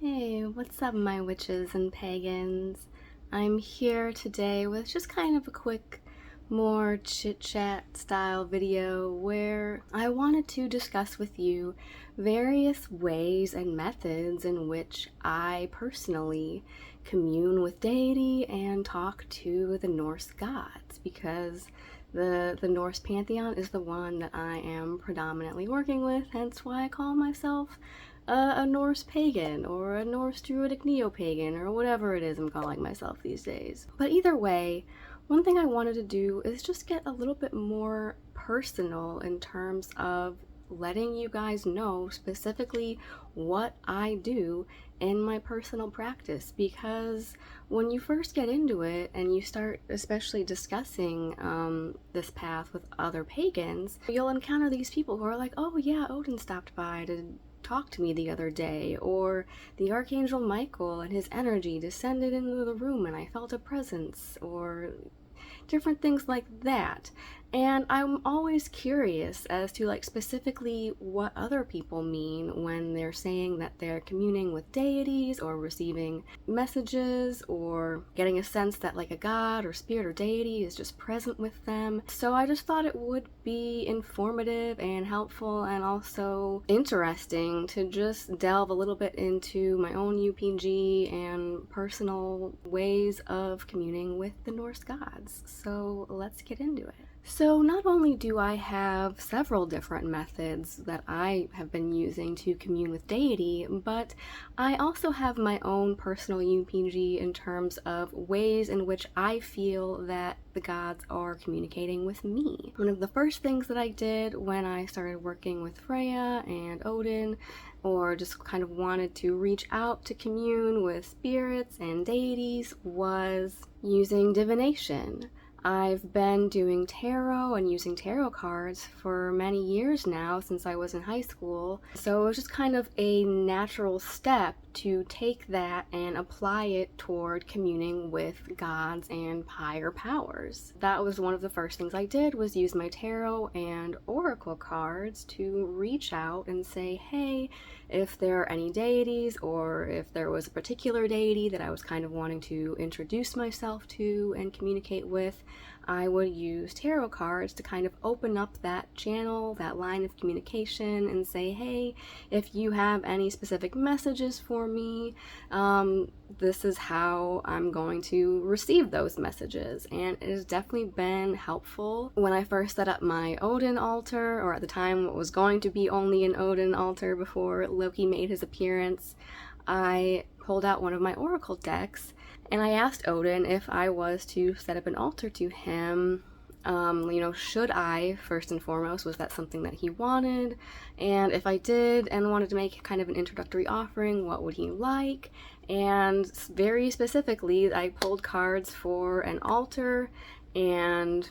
Hey, what's up, my witches and pagans? I'm here today with just kind of a quick, more chit-chat style video where I wanted to discuss with you various ways and methods in which I personally commune with deity and talk to the Norse gods, because the Norse pantheon is the one that I am predominantly working with, hence why I call myself a Norse pagan or a Norse druidic neo-pagan or whatever it is I'm calling myself these days. But either way, one thing I wanted to do is just get a little bit more personal in terms of letting you guys know specifically what I do in my personal practice, because when you first get into it and you start especially discussing this path with other pagans, you'll encounter these people who are like, oh yeah, Odin stopped by to talk to me the other day, or the Archangel Michael and his energy descended into the room and I felt a presence, or different things like that. And I'm always curious as to specifically what other people mean when they're saying that they're communing with deities or receiving messages or getting a sense that a god or spirit or deity is just present with them. So I just thought it would be informative and helpful and also interesting to just delve a little bit into my own UPG and personal ways of communing with the Norse gods. So let's get into it. So not only do I have several different methods that I have been using to commune with deity, but I also have my own personal UPG in terms of ways in which I feel that the gods are communicating with me. One of the first things that I did when I started working with Freya and Odin, or just kind of wanted to reach out to commune with spirits and deities, was using divination. I've been doing tarot and using tarot cards for many years now, since I was in high school, so it was just kind of a natural step to take that and apply it toward communing with gods and higher powers. That was one of the first things I did, was use my tarot and oracle cards to reach out and say, hey, if there are any deities, or if there was a particular deity that I was kind of wanting to introduce myself to and communicate with, I would use tarot cards to kind of open up that channel, that line of communication, and say, hey, if you have any specific messages for me, this is how I'm going to receive those messages. And it has definitely been helpful. When I first set up my Odin altar, or at the time what was going to be only an Odin altar before Loki made his appearance, I pulled out one of my oracle decks and I asked Odin if I was to set up an altar to him, should I, first and foremost, was that something that he wanted? And if I did and wanted to make kind of an introductory offering, what would he like? And very specifically, I pulled cards for an altar, and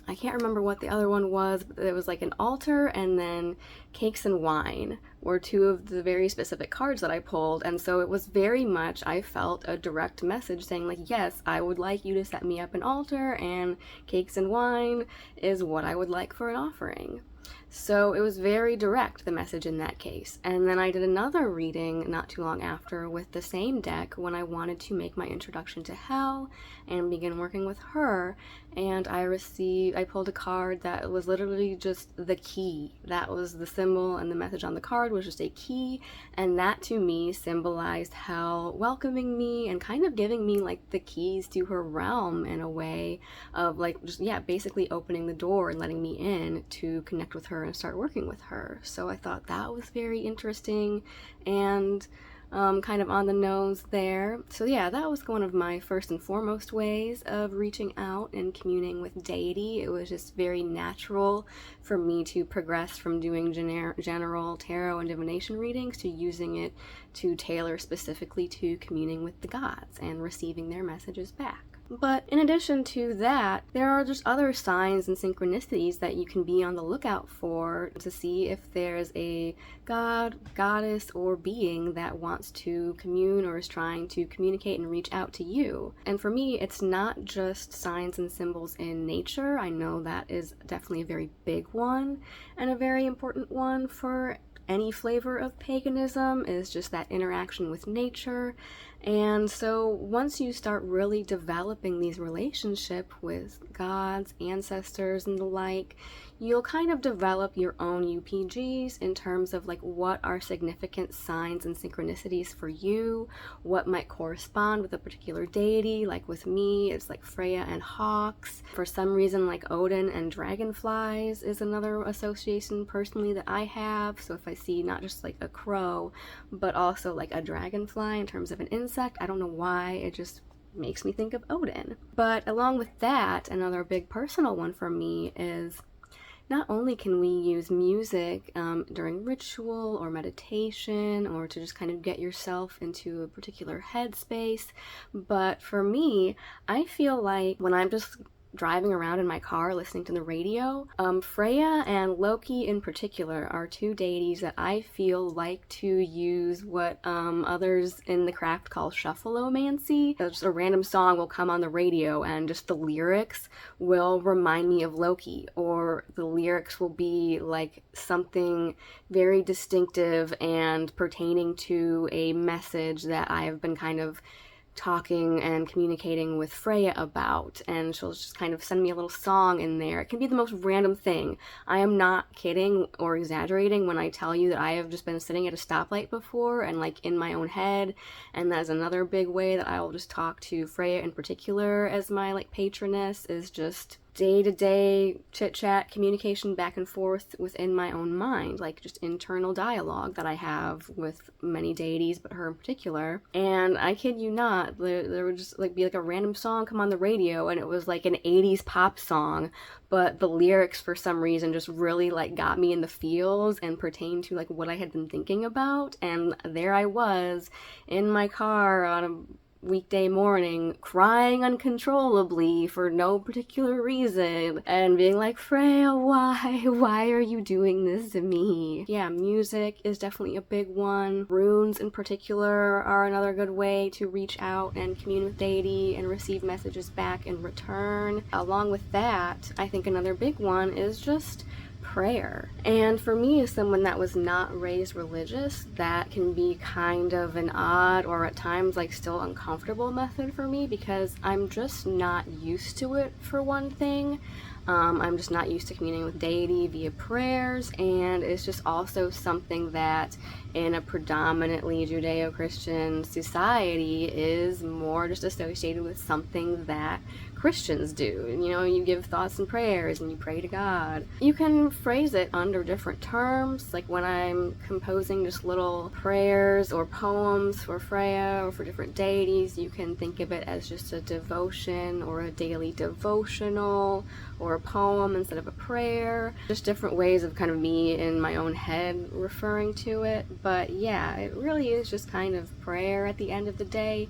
I can't remember what the other one was, but it was an altar, and then cakes and wine were two of the very specific cards that I pulled. And so it was very much, I felt, a direct message saying yes, I would like you to set me up an altar, and cakes and wine is what I would like for an offering. So it was very direct, the message in that case. And then I did another reading not too long after with the same deck when I wanted to make my introduction to Hel and begin working with her. And I pulled a card that was literally just the key. That was the symbol, and the message on the card was just a key. And that to me symbolized Hel welcoming me and kind of giving me the keys to her realm, in a way of basically opening the door and letting me in to connect with her and start working with her. So I thought that was very interesting and kind of on the nose there. So yeah, that was one of my first and foremost ways of reaching out and communing with deity. It was just very natural for me to progress from doing general tarot and divination readings to using it to tailor specifically to communing with the gods and receiving their messages back. But in addition to that, there are just other signs and synchronicities that you can be on the lookout for to see if there's a god, goddess, or being that wants to commune or is trying to communicate and reach out to you. And for me, it's not just signs and symbols in nature. I know that is definitely a very big one and a very important one for any flavor of paganism is just that interaction with nature. And so once you start really developing these relationships with gods, ancestors, and the like, you'll kind of develop your own UPGs in terms of like what are significant signs and synchronicities for you, what might correspond with a particular deity. Like with me, it's like Freya and hawks. For some reason, like Odin and dragonflies is another association personally that I have. So if I see not just like a crow, but also like a dragonfly in terms of an insect, I don't know why, it just makes me think of Odin. But along with that, another big personal one for me is not only can we use music during ritual or meditation or to just kind of get yourself into a particular headspace, but for me, I feel like when I'm just driving around in my car listening to the radio, Freya and Loki in particular are two deities that I feel like to use what others in the craft call shuffleomancy. Just a random song will come on the radio and just the lyrics will remind me of Loki, or the lyrics will be like something very distinctive and pertaining to a message that I have been kind of talking and communicating with Freya about, and she'll just kind of send me a little song in there. It can be the most random thing. I am not kidding or exaggerating when I tell you that I have just been sitting at a stoplight before and like in my own head, and that is another big way that I will just talk to Freya in particular as my like patroness, is just day-to-day chit-chat communication back and forth within my own mind, like just internal dialogue that I have with many deities, but her in particular. And I kid you not, there would just like be like a random song come on the radio, and it was like an 80s pop song, but the lyrics for some reason just really like got me in the feels and pertained to like what I had been thinking about. And there I was in my car on a weekday morning crying uncontrollably for no particular reason and being like, Freya, why are you doing this to me? Yeah, music is definitely a big one. Runes in particular are another good way to reach out and commune with deity and receive messages back in return. Along with that, I think another big one is just prayer. And for me, as someone that was not raised religious, that can be kind of an odd or at times like still uncomfortable method for me, because I'm just not used to it, for one thing. I'm just not used to communing with deity via prayers, and it's just also something that in a predominantly Judeo-Christian society is more just associated with something that Christians do. You know, you give thoughts and prayers and you pray to God. You can phrase it under different terms, like when I'm composing just little prayers or poems for Freya or for different deities, you can think of it as just a devotion or a daily devotional or a poem instead of a prayer. Just different ways of kind of me in my own head referring to it. But yeah, it really is just kind of prayer at the end of the day.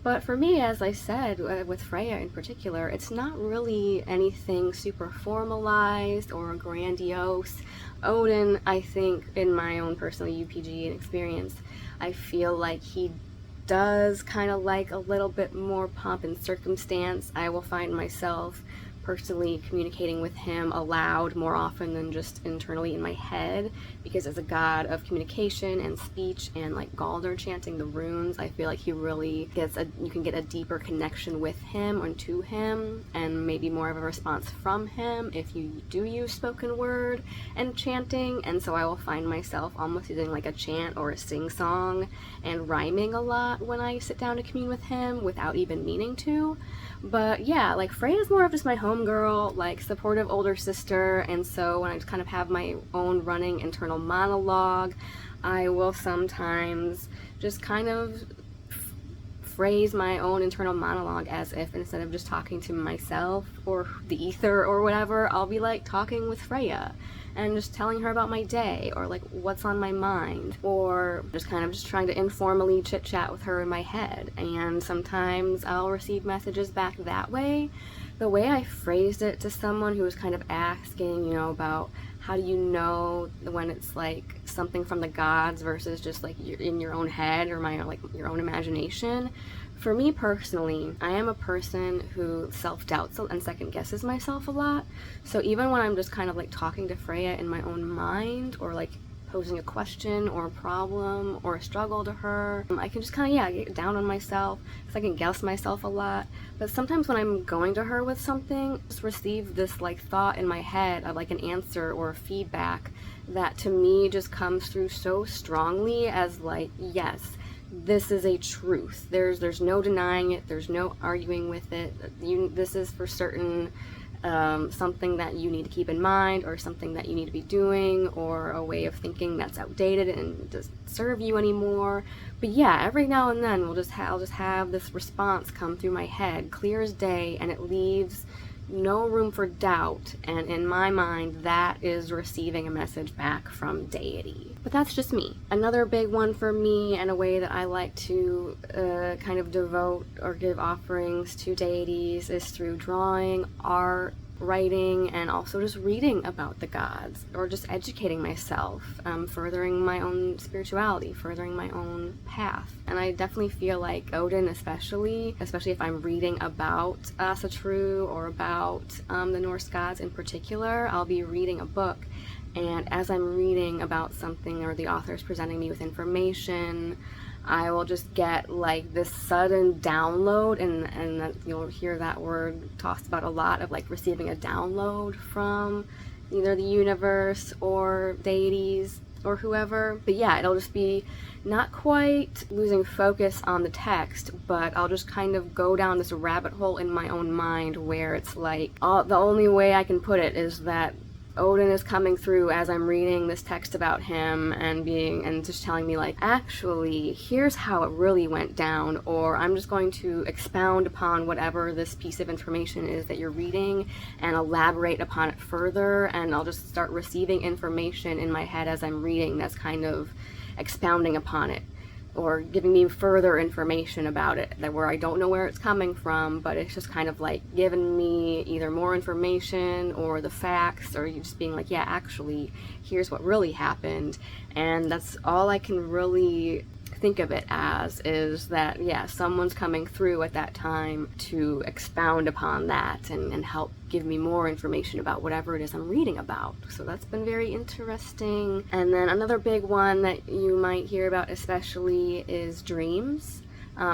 But for me, as I said, with Freya in particular, it's not really anything super formalized or grandiose. Odin, I think, in my own personal UPG and experience, I feel like he does kind of like a little bit more pomp and circumstance. I will find myself personally communicating with him aloud more often than just internally in my head, because as a god of communication and speech and like Galder chanting the runes, I feel like he really you can get a deeper connection with him and to him, and maybe more of a response from him if you do use spoken word and chanting. And so I will find myself almost using like a chant or a sing song and rhyming a lot when I sit down to commune with him without even meaning to. But yeah, like Freya's more of just my homegirl, like supportive older sister, and so when I just kind of have my own running internal monologue, I will sometimes just kind of phrase my own internal monologue as if instead of just talking to myself or the ether or whatever, I'll be like talking with Freya and just telling her about my day or like what's on my mind, or just kind of just trying to informally chit chat with her in my head. And sometimes I'll receive messages back that way. The way I phrased it to someone who was kind of asking, you know, about how do you know when it's like something from the gods versus just like you're in your own head or like your own imagination. For me personally, I am a person who self-doubts and second-guesses myself a lot. So even when I'm just kind of like talking to Freya in my own mind or like posing a question or a problem or a struggle to her. I can just kind of, get down on myself, because I can guess myself a lot. But sometimes when I'm going to her with something, just receive this like thought in my head of like an answer or feedback that to me just comes through so strongly as like, yes, this is a truth. There's no denying it. There's no arguing with it. This is for certain something that you need to keep in mind, or something that you need to be doing, or a way of thinking that's outdated and doesn't serve you anymore. But yeah, every now and then I'll just have this response come through my head, clear as day, and it leaves no room for doubt, and in my mind that is receiving a message back from deity. But that's just me. Another big one for me, and a way that I like to kind of devote or give offerings to deities, is through drawing, art, writing, and also just reading about the gods, or just educating myself, furthering my own spirituality, furthering my own path. And I definitely feel like Odin, especially if I'm reading about Asatru or about the Norse gods in particular, I'll be reading a book, and as I'm reading about something or the author is presenting me with information, I will just get like this sudden download, and you'll hear that word tossed about a lot, of like receiving a download from either the universe or deities or whoever. But yeah, it'll just be not quite losing focus on the text, but I'll just kind of go down this rabbit hole in my own mind where it's like, the only way I can put it is that Odin is coming through as I'm reading this text about him and just telling me like, actually, here's how it really went down, or I'm just going to expound upon whatever this piece of information is that you're reading and elaborate upon it further, and I'll just start receiving information in my head as I'm reading that's kind of expounding upon it, or giving me further information about it, that where I don't know where it's coming from, but it's just kind of like giving me either more information or the facts, or you just being like, yeah, actually, here's what really happened. And that's all I can really think of it as, is that, yeah, someone's coming through at that time to expound upon that and help give me more information about whatever it is I'm reading about. So that's been very interesting. And then another big one that you might hear about especially is dreams,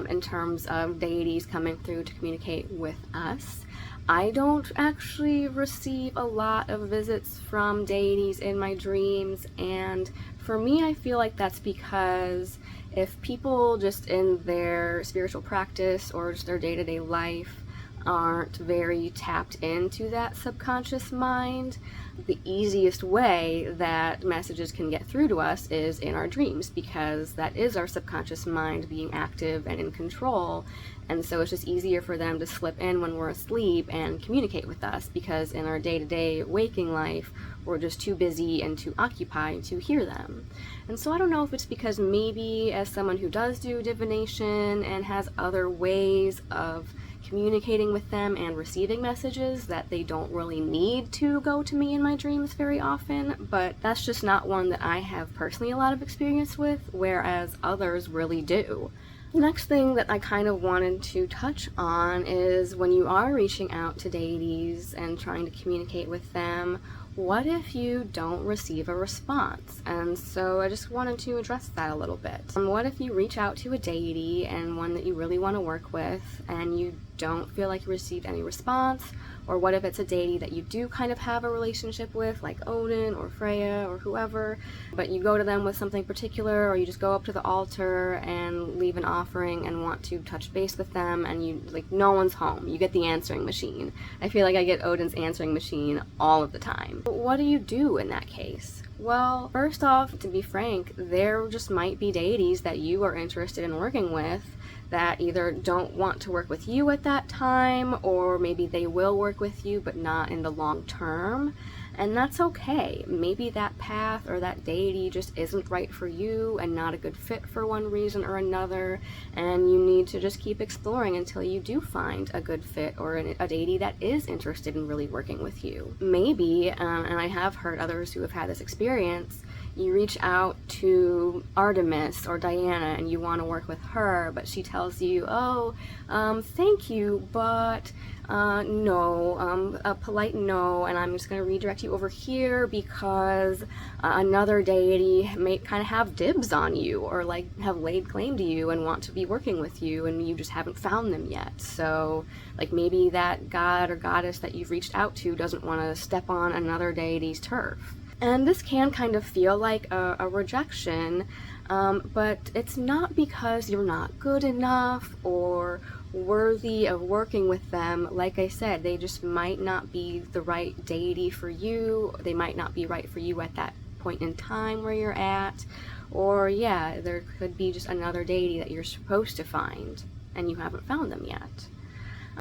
in terms of deities coming through to communicate with us. I don't actually receive a lot of visits from deities in my dreams, and for me, I feel like that's because if people just in their spiritual practice or just their day-to-day life aren't very tapped into that subconscious mind, the easiest way that messages can get through to us is in our dreams, because that is our subconscious mind being active and in control. And so it's just easier for them to slip in when we're asleep and communicate with us, because in our day-to-day waking life, we're just too busy and too occupied to hear them. And so I don't know if it's because maybe as someone who does do divination and has other ways of communicating with them and receiving messages, that they don't really need to go to me in my dreams very often, but that's just not one that I have personally a lot of experience with, whereas others really do. The next thing that I kind of wanted to touch on is when you are reaching out to deities and trying to communicate with them, what if you don't receive a response? And so I just wanted to address that a little bit. What if you reach out to a deity, and one that you really want to work with, and you don't feel like you received any response? Or what if it's a deity that you do kind of have a relationship with, like Odin or Freya or whoever, but you go to them with something particular, or you just go up to the altar and leave an offering and want to touch base with them, and you, like, no one's home. You get the answering machine. I feel like I get Odin's answering machine all of the time. But what do you do in that case? Well, first off, to be frank, there just might be deities that you are interested in working with that either don't want to work with you at that time, or maybe they will work with you but not in the long term. And that's okay. Maybe that path or that deity just isn't right for you and not a good fit for one reason or another, and you need to just keep exploring until you do find a good fit or a deity that is interested in really working with you. Maybe, and I have heard others who have had this experience, you reach out to Artemis or Diana and you want to work with her, but she tells you, oh, thank you, but no, a polite no, and I'm just going to redirect you over here because another deity may kind of have dibs on you, or like have laid claim to you and want to be working with you, and you just haven't found them yet. So like maybe that god or goddess that you've reached out to doesn't want to step on another deity's turf. And this can kind of feel like a rejection, but it's not because you're not good enough or worthy of working with them. Like I said, they just might not be the right deity for you. They might not be right for you at that point in time where you're at. Or yeah, there could be just another deity that you're supposed to find and you haven't found them yet.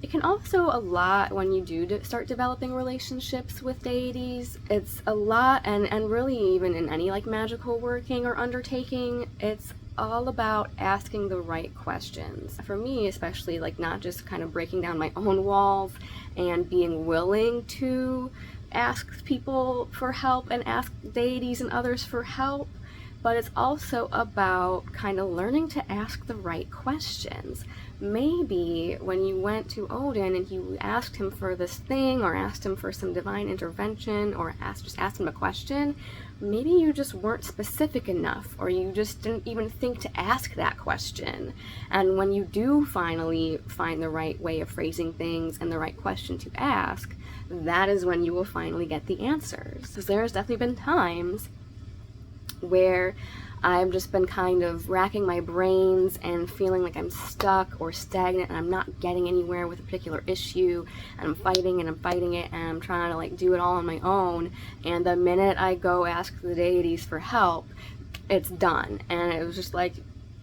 It can also a lot when you do start developing relationships with deities. It's a lot, and really even in any like magical working or undertaking, it's all about asking the right questions. For me especially, like not just kind of breaking down my own walls and being willing to ask people for help and ask deities and others for help, but it's also about kind of learning to ask the right questions. Maybe when you went to Odin and you asked him for this thing, or asked him for some divine intervention, or just asked him a question, maybe you just weren't specific enough, or you just didn't even think to ask that question. And when you do finally find the right way of phrasing things and the right question to ask, that is when you will finally get the answers. Because there's definitely been times where I've just been kind of racking my brains and feeling like I'm stuck or stagnant and I'm not getting anywhere with a particular issue, and I'm fighting it and I'm trying to like do it all on my own, and the minute I go ask the deities for help, it's done. And it was just like,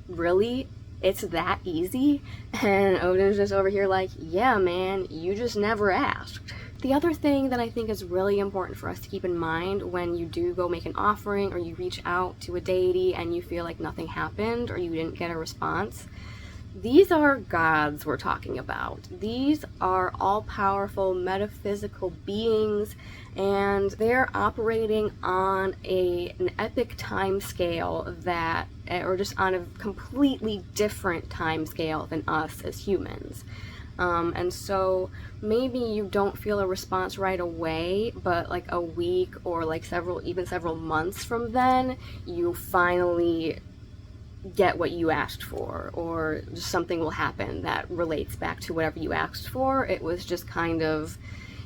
really? It's that easy? And Odin's just over here like, yeah man, you just never asked. The other thing that I think is really important for us to keep in mind when you do go make an offering, or you reach out to a deity and you feel like nothing happened or you didn't get a response, these are gods we're talking about. These are all-powerful metaphysical beings, and they're operating on an epic time scale that, or just on a completely different time scale than us as humans. And so maybe you don't feel a response right away, but like a week or like several months from then, you finally get what you asked for, or just something will happen that relates back to whatever you asked for. It was just kind of,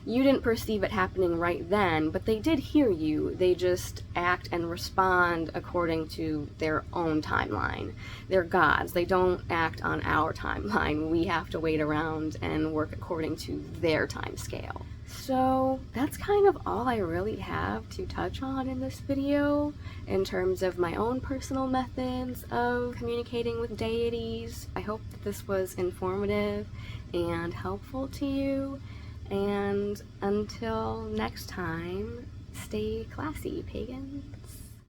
you didn't perceive it happening right then, but they did hear you. They just act and respond according to their own timeline. They're gods. They don't act on our timeline. We have to wait around and work according to their time scale. So that's kind of all I really have to touch on in this video in terms of my own personal methods of communicating with deities. I hope that this was informative and helpful to you. And until next time, stay classy, pagans.